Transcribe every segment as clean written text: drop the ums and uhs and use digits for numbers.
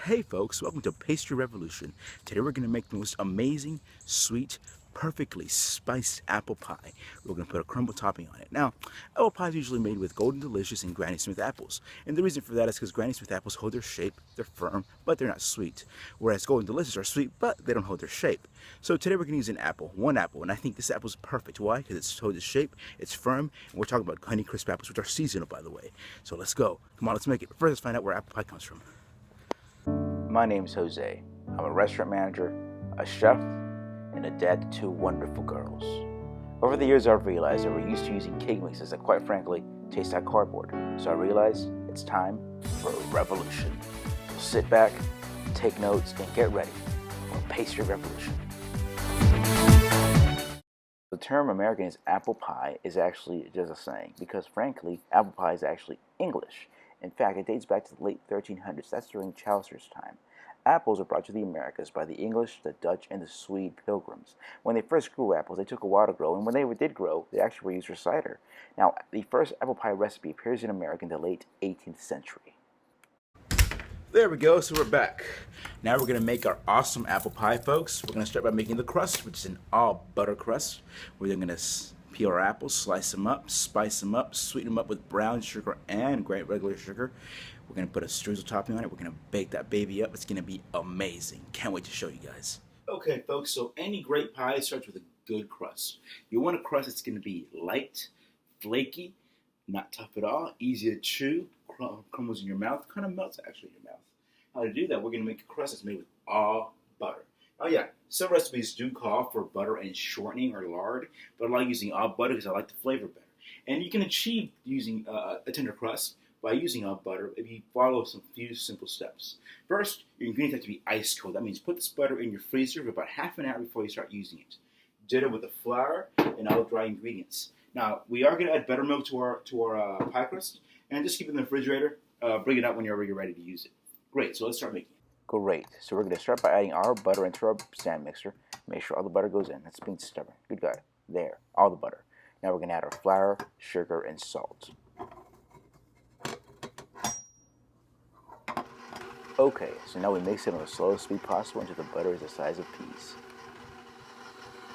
Hey folks, welcome to Pastry Revolution. Today we're going to make the most amazing, sweet, perfectly spiced apple pie. We're going to put a crumble topping on it. Now, apple pie is usually made with Golden Delicious and Granny Smith apples. And the reason for that is because Granny Smith apples hold their shape, they're firm, but they're not sweet. Whereas Golden Delicious are sweet, but they don't hold their shape. So today we're going to use one apple, and I think this apple is perfect. Why? Because it's holds its shape, it's firm, and we're talking about Honeycrisp apples, which are seasonal, by the way. So let's go. Come on, let's make it. But first, let's find out where apple pie comes from. My name's Jose. I'm a restaurant manager, a chef, and a dad to two wonderful girls. Over the years, I've realized that we're used to using cake mixes that, quite frankly, taste like cardboard. So I realized it's time for a revolution. So sit back, take notes, and get ready for a pastry revolution. The term American is apple pie is actually just a saying because, frankly, apple pie is actually English. In fact, it dates back to the late 1300s. That's during Chaucer's time. Apples were brought to the Americas by the English, the Dutch, and the Swede pilgrims. When they first grew apples, they took a while to grow, and when they did grow, they actually were used for cider. Now, the first apple pie recipe appears in America in the late 18th century. There we go, so we're back. Now we're gonna make our awesome apple pie, folks. We're gonna start by making the crust, which is an all butter crust. We're gonna peel our apples, slice them up, spice them up, sweeten them up with brown sugar and regular sugar. We're gonna put a streusel topping on it. We're gonna bake that baby up. It's gonna be amazing. Can't wait to show you guys. Okay, folks, so any great pie starts with a good crust. You want a crust that's gonna be light, flaky, not tough at all, easy to chew, crumbles in your mouth, kind of melts actually in your mouth. How to do that? We're going to make a crust that's made with all butter. Oh yeah, some recipes do call for butter and shortening or lard, but I like using all butter because I like the flavor better. And you can achieve using a tender crust by using all butter if you follow some few simple steps. First, your ingredients have to be ice cold. That means put this butter in your freezer for about half an hour before you start using it. Ditto with the flour and all the dry ingredients. Now, we are going to add buttermilk to our pie crust, and just keep it in the refrigerator. Bring it out whenever you're ready to use it. Great, so let's start making it. Great, so we're going to start by adding our butter into our stand mixer. Make sure all the butter goes in. That's being stubborn. Good God. There, all the butter. Now we're going to add our flour, sugar, and salt. Okay, so now we mix it on the slowest speed possible until the butter is the size of peas.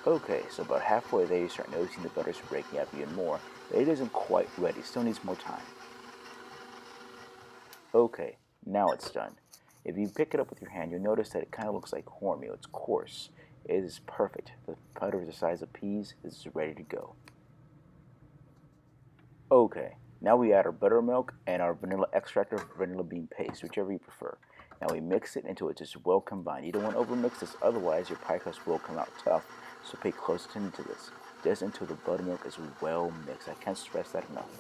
Okay, so about halfway there you start noticing the butter is breaking up even more, but it isn't quite ready, still needs more time. Okay, now it's done. If you pick it up with your hand, you'll notice that it kind of looks like cornmeal. It's coarse. It is perfect. The butter is the size of peas. It's ready to go. Okay, now we add our buttermilk and our vanilla extract or vanilla bean paste, whichever you prefer. Now we mix it until it's just well combined. You don't want to overmix this, otherwise your pie crust will come out tough. So pay close attention to this. Just until the buttermilk is well mixed. I can't stress that enough.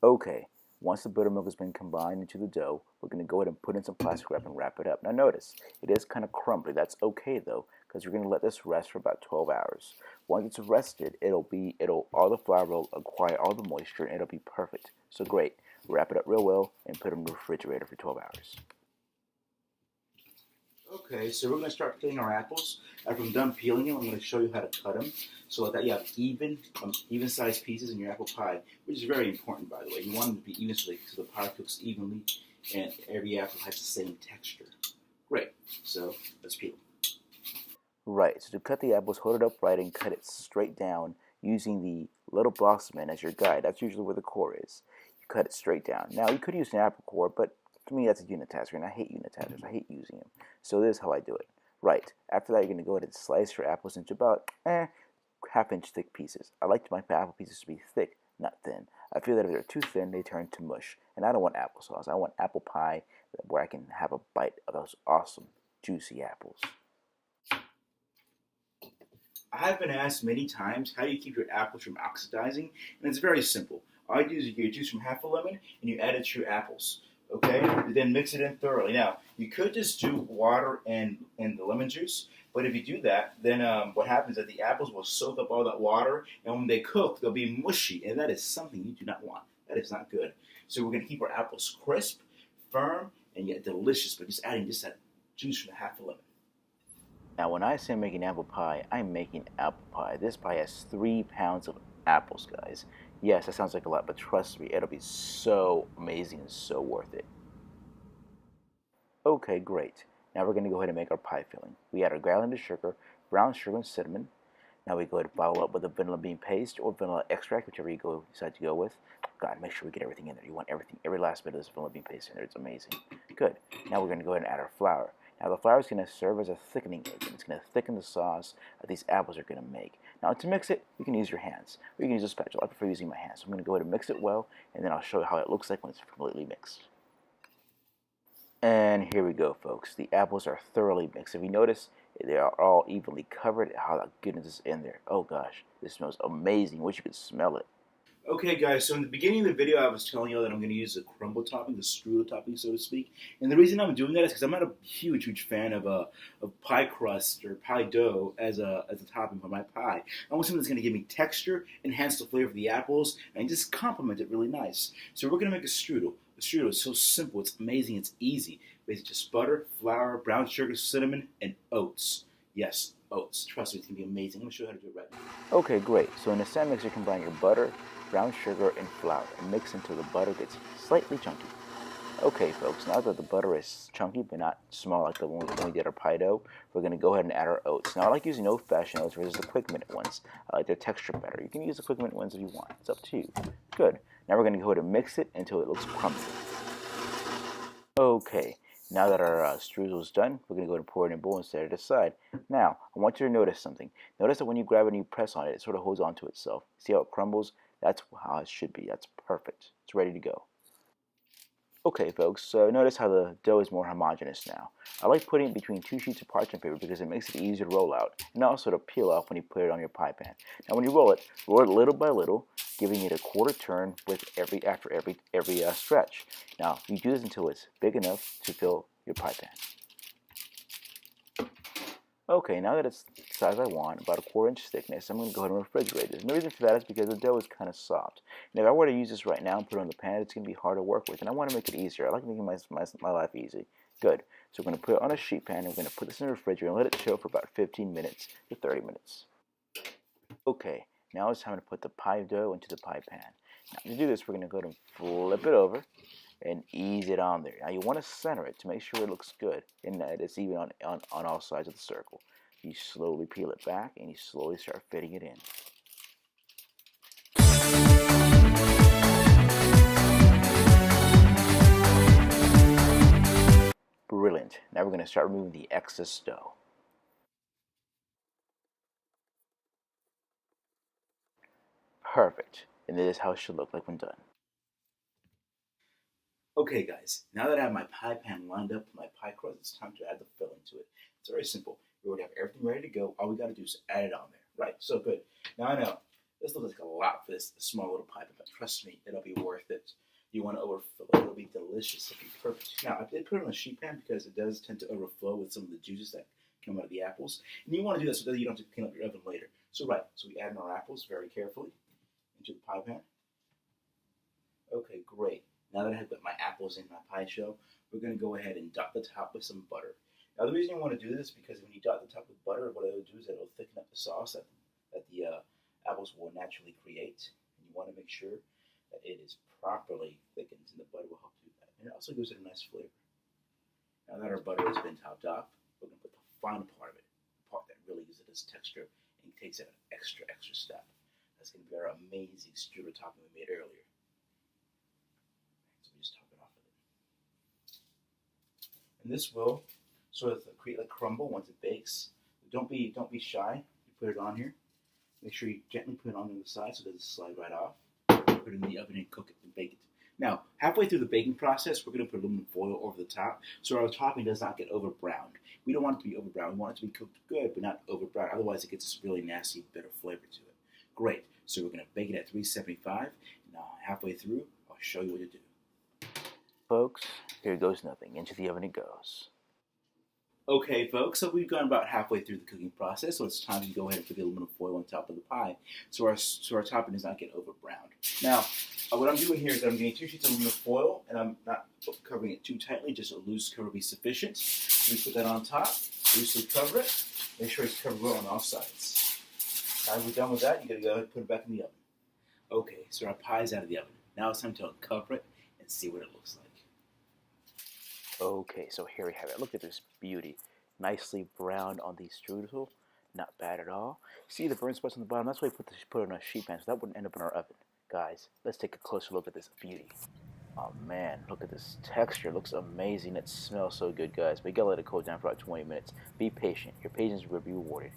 Okay, once the buttermilk has been combined into the dough, we're going to go ahead and put in some plastic wrap and wrap it up. Now notice, it is kind of crumbly. That's okay though, because you're going to let this rest for about 12 hours. Once it's rested, all the flour will acquire all the moisture and it'll be perfect. So great. Wrap it up real well and put it in the refrigerator for 12 hours. Okay, so we're going to start peeling our apples. After I'm done peeling them, I'm going to show you how to cut them so that you have even-sized pieces in your apple pie, which is very important, by the way. You want them to be even so the pie cooks evenly and every apple has the same texture. Great, so let's peel. Right, so to cut the apples, hold it upright and cut it straight down using the little blossom as your guide. That's usually where the core is. You cut it straight down. Now, you could use an apple core, but to me, that's a unitasker, and I hate unitasers. I hate using them. So this is how I do it. Right. After that, you're going to go ahead and slice your apples into about half-inch thick pieces. I like my apple pieces to be thick, not thin. I feel that if they're too thin, they turn to mush. And I don't want applesauce. I want apple pie where I can have a bite of those awesome, juicy apples. I have been asked many times, how do you keep your apples from oxidizing? And it's very simple. All you do is you get juice from half a lemon, and you add it to your apples. Okay, then mix it in thoroughly. Now, you could just do water and the lemon juice, but if you do that, then what happens is that the apples will soak up all that water, and when they cook, they'll be mushy, and that is something you do not want. That is not good. So we're going to keep our apples crisp, firm, and yet delicious, but just adding just that juice from the half a lemon. Now, when I say making apple pie, I'm making apple pie. This pie has 3 pounds of apples, guys. Yes, that sounds like a lot, but trust me, it'll be so amazing and so worth it. Okay, great. Now we're going to go ahead and make our pie filling. We add our granulated sugar, brown sugar, and cinnamon. Now we go ahead and follow up with a vanilla bean paste or vanilla extract, whichever you decide to go with. God, make sure we get everything in there. You want everything, every last bit of this vanilla bean paste in there. It's amazing. Good. Now we're going to go ahead and add our flour. Now the flour is going to serve as a thickening agent. It's going to thicken the sauce that these apples are going to make. Now to mix it, you can use your hands, or you can use a spatula. I prefer using my hands. So I'm going to go ahead and mix it well, and then I'll show you how it looks like when it's completely mixed. And here we go, folks. The apples are thoroughly mixed. If you notice, they are all evenly covered. How the goodness is in there. Oh gosh, this smells amazing. Wish you could smell it. Okay, guys, so in the beginning of the video, I was telling you that I'm going to use the crumble topping, the strudel topping, so to speak. And the reason I'm doing that is because I'm not a huge fan of pie crust or pie dough as a topping for my pie. I want something that's going to give me texture, enhance the flavor of the apples, and just complement it really nice. So we're going to make a strudel. The strudel is so simple, it's amazing, it's easy. Basically just butter, flour, brown sugar, cinnamon, and oats. Yes, oats. Trust me, it's going to be amazing. I'm going to show you how to do it right now. Okay, great. So in the stand mixer, combine your butter, brown sugar, and flour, and mix until the butter gets slightly chunky. Okay, folks, now that the butter is chunky but not small like the one when we did our pie dough, we're going to go ahead and add our oats. Now, I like using old-fashioned oats versus the quick minute ones. I like their texture better. You can use the quick minute ones if you want. It's up to you. Good. Now we're going to go ahead and mix it until it looks crumbly. Okay. Now that our strudel is done, we're going to go ahead and pour it in a bowl and set it aside. Now, I want you to notice something. Notice that when you grab it and you press on it, it sort of holds onto itself. See how it crumbles? That's how it should be. That's perfect. It's ready to go. Okay, folks, so notice how the dough is more homogeneous now. I like putting it between two sheets of parchment paper because it makes it easier to roll out and also to peel off when you put it on your pie pan. Now, when you roll it little by little, giving it a quarter turn with after every stretch. Now, you do this until it's big enough to fill your pie pan. Okay, now that it's the size I want, about a 1/4 inch thickness, I'm going to go ahead and refrigerate it. And the reason for that is because the dough is kind of soft. And if I were to use this right now and put it on the pan, it's going to be hard to work with. And I want to make it easier. I like making my life easy. Good. So we're going to put it on a sheet pan, and we're going to put this in the refrigerator and let it chill for about 15 minutes to 30 minutes. Okay, now it's time to put the pie dough into the pie pan. Now to do this, we're going to go ahead and flip it over and ease it on there. Now you want to center it to make sure it looks good and that it's even on all sides of the circle. You slowly peel it back and you slowly start fitting it in. Brilliant. Now we're going to start removing the excess dough. Perfect. And this is how it should look like when done. Okay, guys, now that I have my pie pan lined up with my pie crust, it's time to add the filling to it. It's very simple. We already have everything ready to go. All we got to do is add it on there. Right, so good. Now I know this looks like a lot for this small little pie, but trust me, it'll be worth it. You want to overfill it. It'll be delicious. It'll be perfect. Now, I did put it on a sheet pan because it does tend to overflow with some of the juices that come out of the apples. And you want to do that so that you don't have to clean up your oven later. So we add in our apples very carefully into the pie pan. Okay, great. Now that I've got my apples in my pie shell, we're going to go ahead and dot the top with some butter. Now the reason you want to do this is because when you dot the top with butter, what it'll do is it'll thicken up the sauce that the apples will naturally create. And you want to make sure that it is properly thickened, and the butter will help do that. And it also gives it a nice flavor. Now that our butter has been topped off, we're going to put the final part of it, the part that really gives it this texture and takes it an extra step. That's going to be our amazing strudel topping we made earlier. Just top it off with it. And this will sort of create a crumble once it bakes. Don't be shy. You put it on here. Make sure you gently put it on the side so it doesn't slide right off. Put it in the oven and cook it and bake it. Now, halfway through the baking process, we're going to put aluminum foil over the top so our topping does not get over browned. We don't want it to be over browned. We want it to be cooked good, but not over browned. Otherwise, it gets this really nasty, bitter flavor to it. Great. So we're going to bake it at 375. Now, halfway through, I'll show you what to do. Folks, here goes nothing. Into the oven it goes. Okay, folks, so we've gone about halfway through the cooking process, so it's time to go ahead and put the aluminum foil on top of the pie so our topping does not get over browned. Now, what I'm doing here is I'm getting 2 sheets of aluminum foil, and I'm not covering it too tightly, just a loose cover will be sufficient. So we put that on top, loosely cover it, make sure it's covered well on all sides. Now we're done with that, you gotta go ahead and put it back in the oven. Okay, so our pie's out of the oven. Now it's time to uncover it and see what it looks like. Okay, so here we have it. Look at this beauty. Nicely browned on the strudel. Not bad at all. See the burn spots on the bottom? That's why we put it on a sheet pan, so that wouldn't end up in our oven. Guys, let's take a closer look at this beauty. Oh man, look at this texture. It looks amazing. It smells so good, guys. But you gotta let it cool down for about 20 minutes. Be patient. Your patience will be rewarded.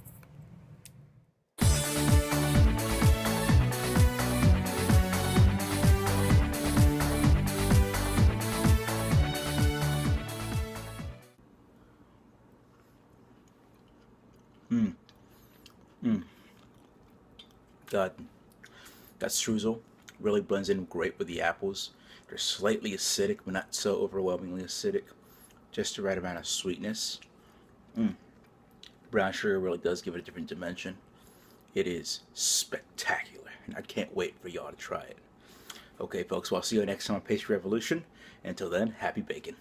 Mmm. Mmm. God. That streusel really blends in great with the apples. They're slightly acidic, but not so overwhelmingly acidic. Just the right amount of sweetness. Brown sugar really does give it a different dimension. It is spectacular, and I can't wait for y'all to try it. Okay, folks, well, I'll see you next time on Pastry Revolution. Until then, happy baking.